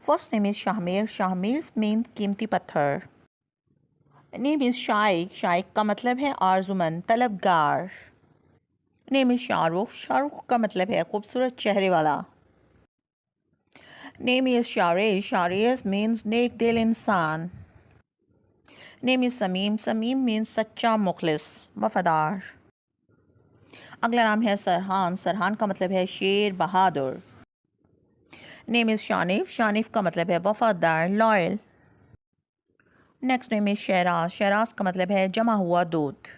First name is Shahmir, Shahmir mean कीमती पत्थर। Name is Shaiq, Shaiq का मतलब है आरजुमंद, तलबगार। नेम इज़ शाहरुख, शाहरुख का मतलब है खूबसूरत चेहरे वाला। Name is Sharez, Sharez means नेक दिल इंसान। Name is Samim, Samim means सच्चा मुखलिस, वफादार। अगला नाम है सरहान, सरहान का मतलब है शेर, बहादुर। नेम इज़ शानिफ, शानिफ का मतलब है वफादार, loyal. Next name is Shahraj, Shahraj का मतलब है जमा हुआ दूध।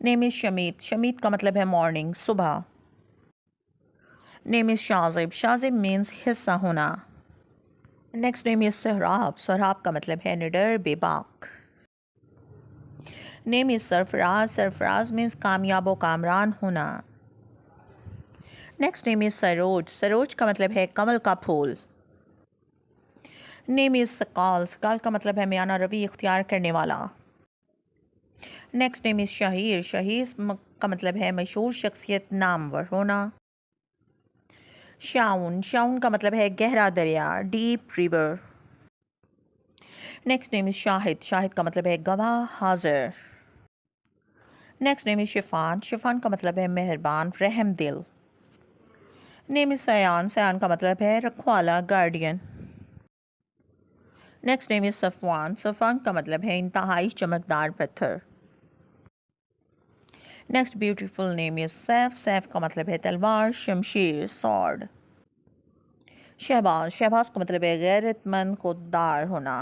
नेम इज़ शमीत, शमीत का मतलब है मॉर्निंग, सुबह। Name is Shajib, Shajib means हिस्सा होना। Next name is Sohrab, Sohrab का मतलब है निडर, बेबाक। Name is Sarfaraz, Sarfaraz means कामयाब व कामरान होना। Next name is Saroj, Saroj का मतलब है कमल का फूल। नेम इज़ सकाल, सकाल का मतलब है मियाना रवि इख्तियार करने वाला। Next name is Shaheer, Shaheer का मतलब है मशहूर शख्सियत, नामवर होना। शाउन, शाउन का मतलब है गहरा दरिया, deep river. Next name is Shahid, Shahid का मतलब है गवाह, हाजिर। Next name is Shifan, Shifan का मतलब है मेहरबान, रहम दिल। नेम इज़ सयान, सयान का मतलब है रखवाला, guardian. Next name is Safwan, Safwan का मतलब है इंतहाई चमकदार पत्थर। Next beautiful name is Saif, Saif का मतलब है तलवार, शमशीर, सॉर्ड। शहबाज, शहबाज का मतलब है गैरतमंद, खुददार होना।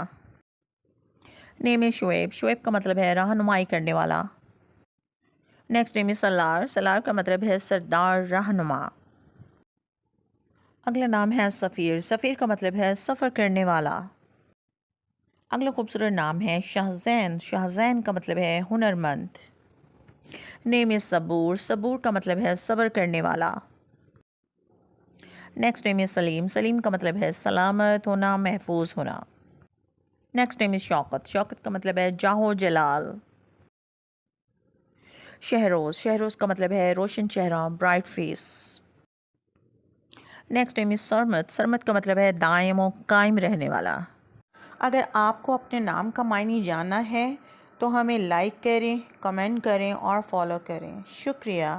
नेम इज़ शुएब, शुएब का मतलब है रहनुमाई करने वाला। Next name is Salaar, Salaar का मतलब है सरदार, रहनुमा। अगला नाम है सफ़ीर, सफ़ीर का मतलब है सफ़र करने वाला। अगला खूबसूरत नाम है शाहजैन, शाहजैन का मतलब है हुनरमंद। नेम इज़ सबूर, सबूर का मतलब है सब्र करने वाला। Next name is Salim, Salim का मतलब है सलामत होना, महफूज होना। Next name is Shaukat, Shaukat का मतलब है जाहो जलाल। शहरोज़, शहरोज़ का मतलब है रोशन चेहरा, bright face. Next name is Sarmat, Sarmat का मतलब है दायम और कायम रहने वाला। अगर आपको अपने नाम का मायने जानना है तो हमें लाइक करें, कमेंट करें और फॉलो करें। शुक्रिया।